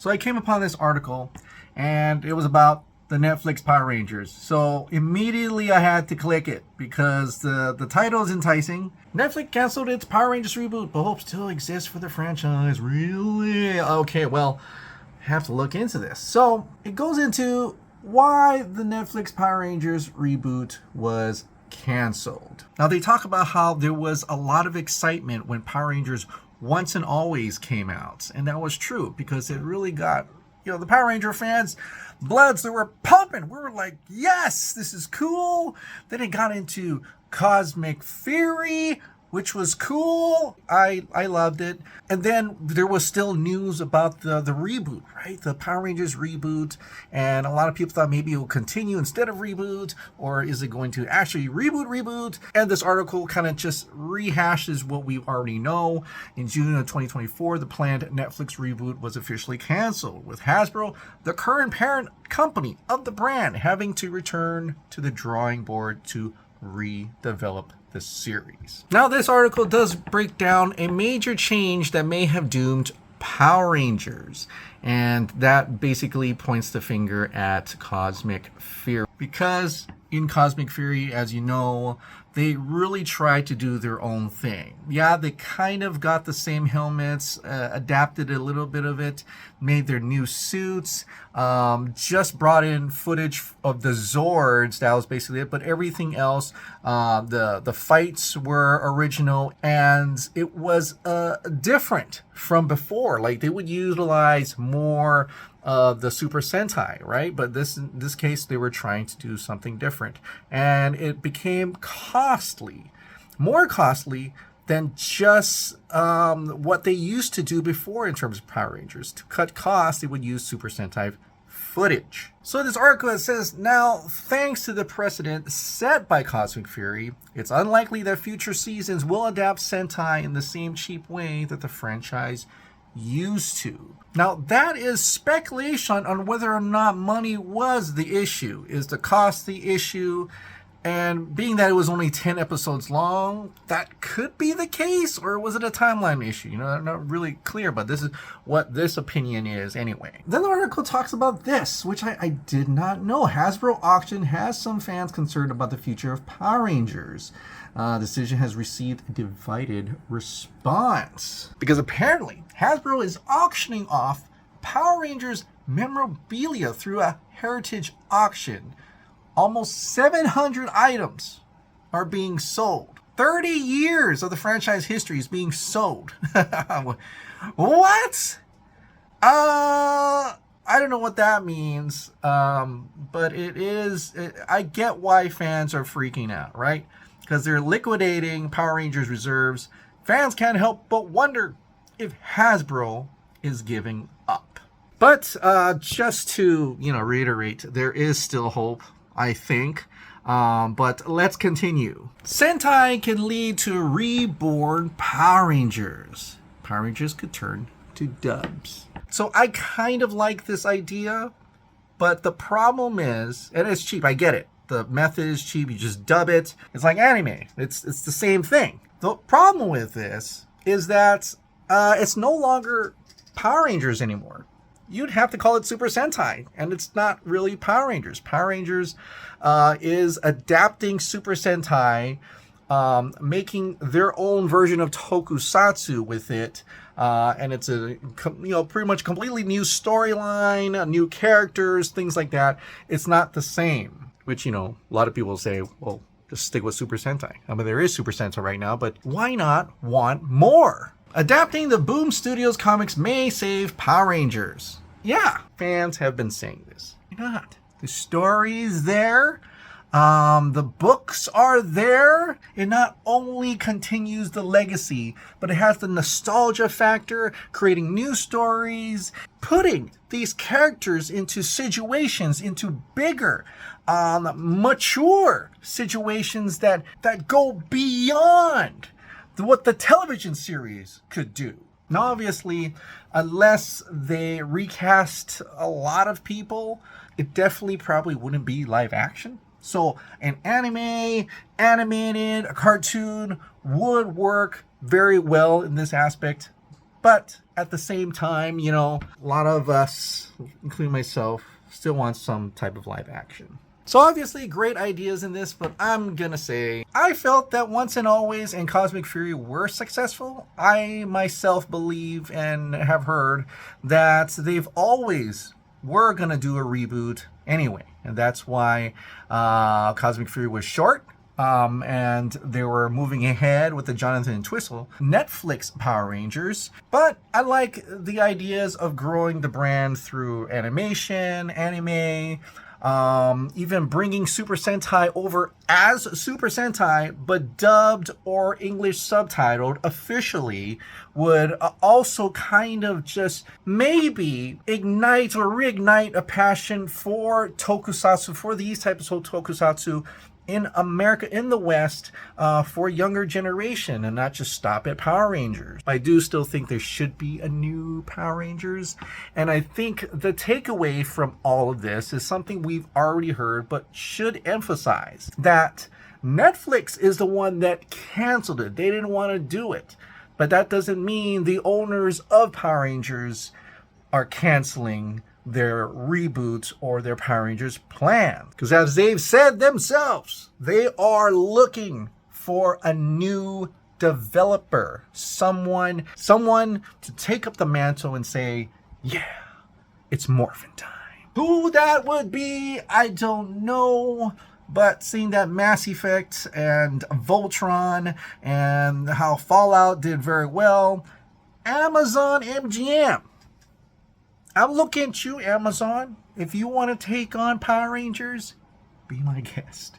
So I came upon this article, and it was about the Netflix Power Rangers. So immediately I had to click it because the title is enticing. Netflix canceled its Power Rangers reboot, but hope still exists for the franchise. Really? Okay, well, I have to look into this. So it goes into why the Netflix Power Rangers reboot was canceled. Now they talk about how there was a lot of excitement when Power Rangers Once and Always came out, and that was true because it really got, the Power Ranger fans, bloods that were pumping. We were like, yes, this is cool. Then it got into Cosmic Fury, which was cool. I loved it. And then there was still news about the reboot, right? The Power Rangers reboot. And a lot of people thought maybe it will continue instead of reboot, or is it going to actually reboot? And this article kind of just rehashes what we already know. In June of 2024, the planned Netflix reboot was officially canceled, with Hasbro, the current parent company of the brand, having to return to the drawing board to redevelop the series. Now, this article does break down a major change that may have doomed Power Rangers, and that basically points the finger at Cosmic Fury, because in Cosmic Fury, as you know, they really tried to do their own thing. Yeah, they kind of got the same helmets, adapted a little bit of it, made their new suits, just brought in footage of the Zords. That was basically it. But everything else, the fights were original, and it was different from before. Like, they would utilize more the Super Sentai, right? But in this case, they were trying to do something different, and it became costly, more costly than just what they used to do before in terms of Power Rangers. To cut costs, they would use Super Sentai footage. So this article, it says, now, thanks to the precedent set by Cosmic Fury, it's unlikely that future seasons will adapt Sentai in the same cheap way that the franchise used to. Now, that is speculation on whether or not money was the issue. Is the cost the issue? And being that it was only 10 episodes long, that could be the case, or was it a timeline issue? I'm not really clear, but this is what this opinion is anyway. Then the article talks about this, which I did not know. Hasbro Auction has some fans concerned about the future of Power Rangers. Decision has received a divided response, because apparently Hasbro is auctioning off Power Rangers memorabilia through a heritage auction. Almost 700 items are being sold. 30 years of the franchise history is being sold. What? I don't know what that means, but I get why fans are freaking out, right? Because they're liquidating Power Rangers reserves. Fans can't help but wonder if Hasbro is giving up. But just to reiterate, there is still hope, I think. But let's continue. Sentai can lead to reborn Power Rangers. Power Rangers could turn to dubs. So I kind of like this idea, but the problem is, and it's cheap, I get it. The method is cheap, you just dub it. It's like anime. It's the same thing. The problem with this is that it's no longer Power Rangers anymore. You'd have to call it Super Sentai, and it's not really Power Rangers. Power Rangers is adapting Super Sentai, making their own version of tokusatsu with it, and it's a pretty much completely new storyline, new characters, things like that. It's not the same, which a lot of people say, well, just stick with Super Sentai. I mean, there is Super Sentai right now, but why not want more? Adapting the Boom Studios comics may save Power Rangers. Yeah, fans have been saying this. Why not? The story is there. The books are there. It not only continues the legacy, but it has the nostalgia factor, creating new stories, putting these characters into situations, into bigger, mature situations that go beyond what the television series could do. Now, obviously, unless they recast a lot of people, it definitely probably wouldn't be live action. So an animated, a cartoon would work very well in this aspect. But at the same time, you know, a lot of us, including myself, still want some type of live action. So obviously great ideas in this, but I'm gonna say I felt that Once and Always and Cosmic Fury were successful. I myself believe and have heard that they've always were gonna do a reboot anyway, and that's why Cosmic Fury was short. And they were moving ahead with the Jonathan and Twistle Netflix Power Rangers. But I like the ideas of growing the brand through animation, anime, even bringing Super Sentai over as Super Sentai, but dubbed or English subtitled officially would also kind of just maybe ignite or reignite a passion for tokusatsu, for these types of tokusatsu in America, in the West, for younger generation, and not just stop at Power Rangers. I do still think there should be a new Power Rangers, and I think the takeaway from all of this is something we've already heard, but should emphasize that Netflix is the one that canceled it. They didn't want to do it, but that doesn't mean the owners of Power Rangers are canceling their reboots or their Power Rangers plans. Because as they've said themselves, they are looking for a new developer, someone to take up the mantle and say, yeah, it's morphin' time. Who that would be, I don't know. But seeing that Mass Effect and Voltron and how Fallout did very well, Amazon MGM. I'm looking at you, Amazon. If you want to take on Power Rangers, be my guest.